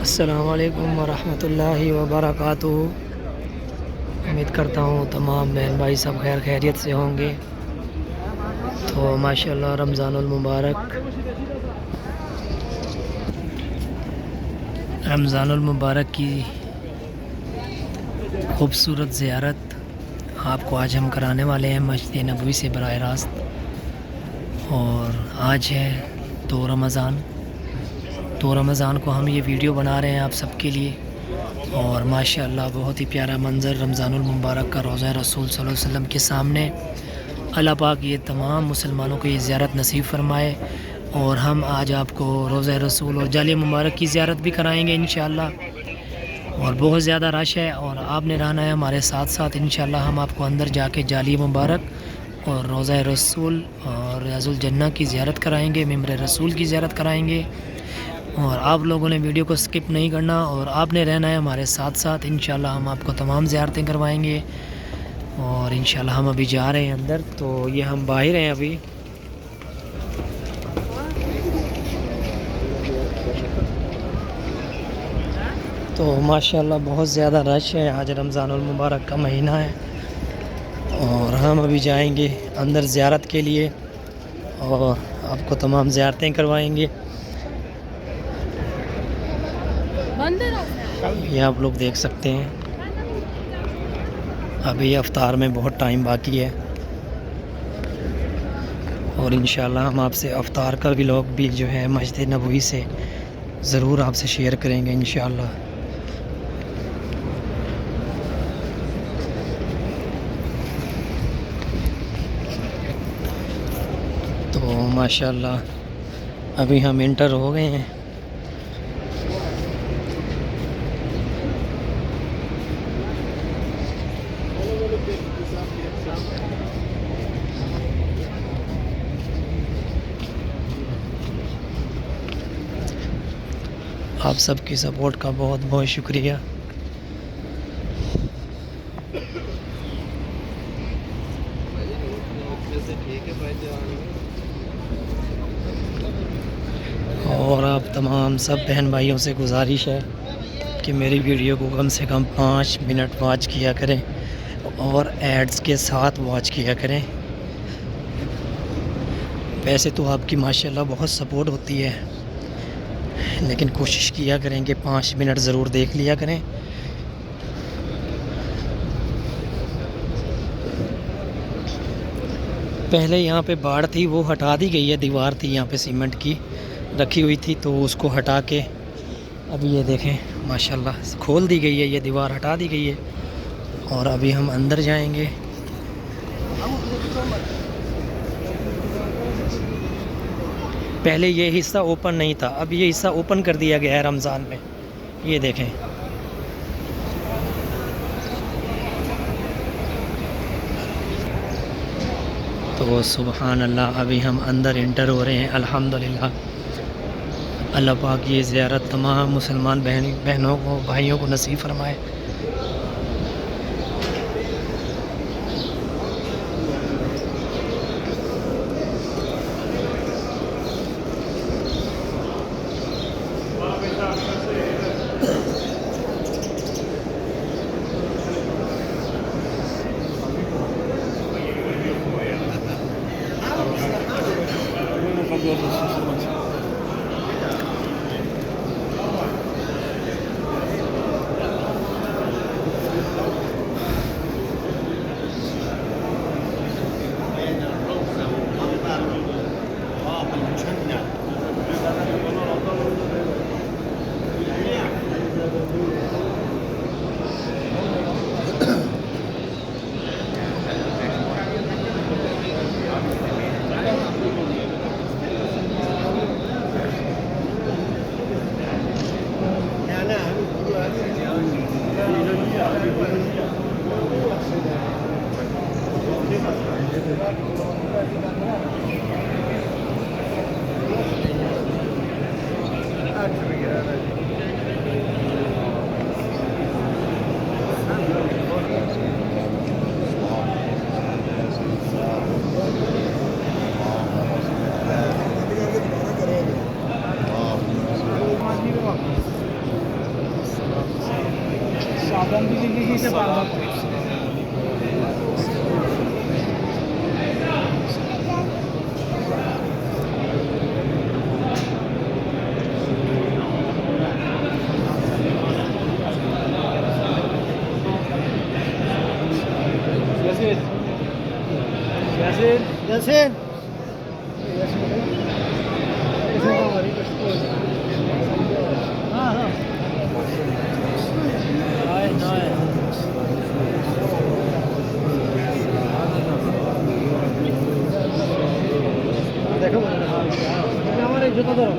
अस्सलाम वालेकुम वरहमतुल्लाहि वबरकातुहू। उम्मीद करता हूँ तमाम बहन भाई सब खैर खैरियत से होंगे। तो माशाल्लाह रमज़ानुल मुबारक, की खूबसूरत ज़ियारत आपको आज हम कराने वाले हैं मस्जिद नबवी से बराह रास्त। और आज है 2 रमज़ान को हम ये वीडियो बना रहे हैं आप सबके लिए। और माशाअल्लाह बहुत ही प्यारा मंज़र रमज़ानुल मुबारक का रोज़ा रसूल सल्लल्लाहु अलैहि वसल्लम के सामने। अल्लाह पाक ये तमाम मुसलमानों को ये ज़ियारत नसीब फ़रमाए। और हम आज आपको रोज़ा रसूल और जाली मुबारक की ज़ियारत भी कराएंगे इंशाअल्लाह। और बहुत ज़्यादा रश है और आपने रहना है हमारे साथ साथ। इंशाअल्लाह हम आपको अंदर जाके जाली मुबारक और रोज़ा रसूल और रियाज़ुल जन्नह की ज़ियारत कराएंगे, मिंबर रसूल की ज़ियारत कराएंगे। और आप लोगों ने वीडियो को स्किप नहीं करना और आपने रहना है हमारे साथ साथ। इंशाअल्लाह हम आपको तमाम ज़ियारतें करवाएंगे। और इंशाअल्लाह हम अभी जा रहे हैं अंदर, तो ये हम बाहर हैं अभी। तो माशाअल्लाह बहुत ज़्यादा रश है, आज रमज़ानुल मुबारक का महीना है। और हम अभी जाएंगे अंदर ज़ियारत के लिए और आपको तमाम ज़ियारतें करवाएंगे। ये आप लोग देख सकते हैं, अभी अफ्तार में बहुत टाइम बाकी है। और इंशाअल्लाह हम आपसे अफ्तार का व्लॉग भी जो है मस्जिद नबवी से ज़रूर आपसे शेयर करेंगे इंशाअल्लाह। तो माशाअल्लाह अभी हम इंटर हो गए हैं। आप सबकी सपोर्ट का बहुत बहुत शुक्रिया। और आप तमाम सब बहन भाइयों से गुजारिश है कि मेरी वीडियो को कम से कम 5 मिनट वॉच किया करें और एड्स के साथ वॉच किया करें। वैसे तो आपकी माशाल्लाह बहुत सपोर्ट होती है, लेकिन कोशिश किया करें कि 5 मिनट ज़रूर देख लिया करें। पहले यहाँ पे बाढ़ थी, वो हटा दी गई है। दीवार थी यहाँ पे सीमेंट की रखी हुई थी, तो उसको हटा के अभी ये देखें माशाल्लाह खोल दी गई है, ये दीवार हटा दी गई है। और अभी हम अंदर जाएंगे। पहले ये हिस्सा ओपन नहीं था, अब ये हिस्सा ओपन कर दिया गया है रमज़ान में। ये देखें, तो सुबहान अल्लाह अभी हम अंदर इंटर हो रहे हैं अल्हम्दुलिल्लाह। अल्लाह पाक ये ज़ियारत तमाम मुसलमान बहनों को भाइयों को नसीब फरमाए। Yasin. দেখো আমার এই জুতো ধরো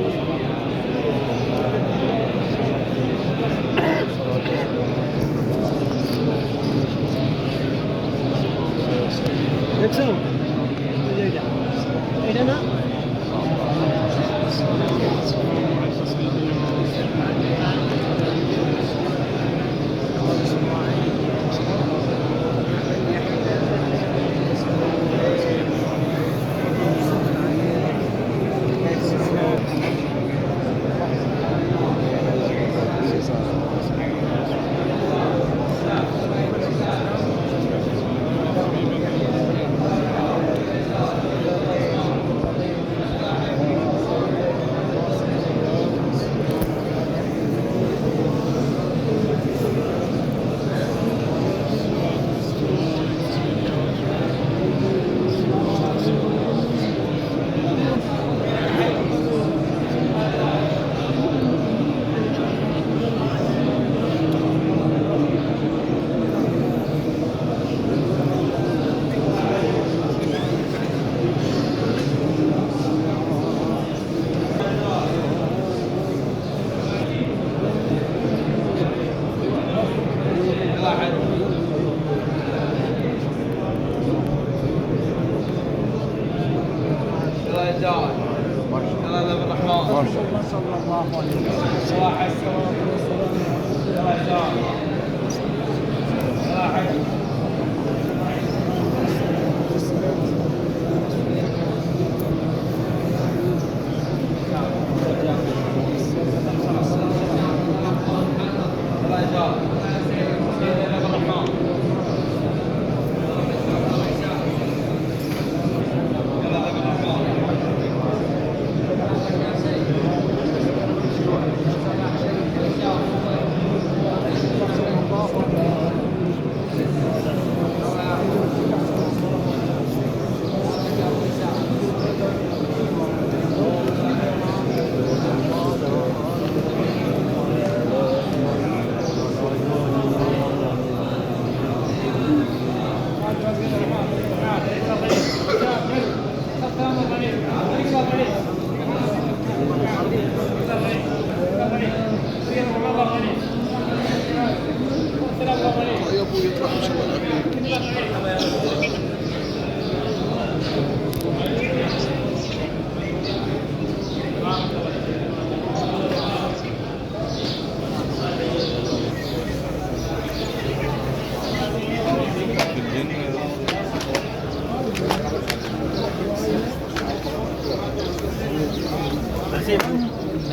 দেখছো এটা না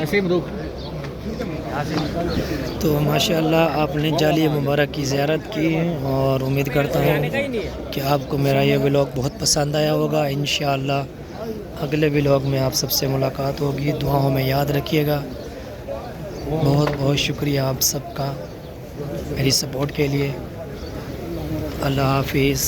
नसीब रुक तो माशाअल्लाह आपने जालिया मुबारक की ज़ियारत की और उम्मीद करता हूँ कि आपको मेरा ये व्लॉग बहुत पसंद आया होगा। इंशाअल्लाह अगले व्लॉग में आप सबसे मुलाकात होगी। दुआओं में याद रखिएगा। बहुत बहुत शुक्रिया आप सबका मेरी सपोर्ट के लिए। अल्लाह हाफिज़।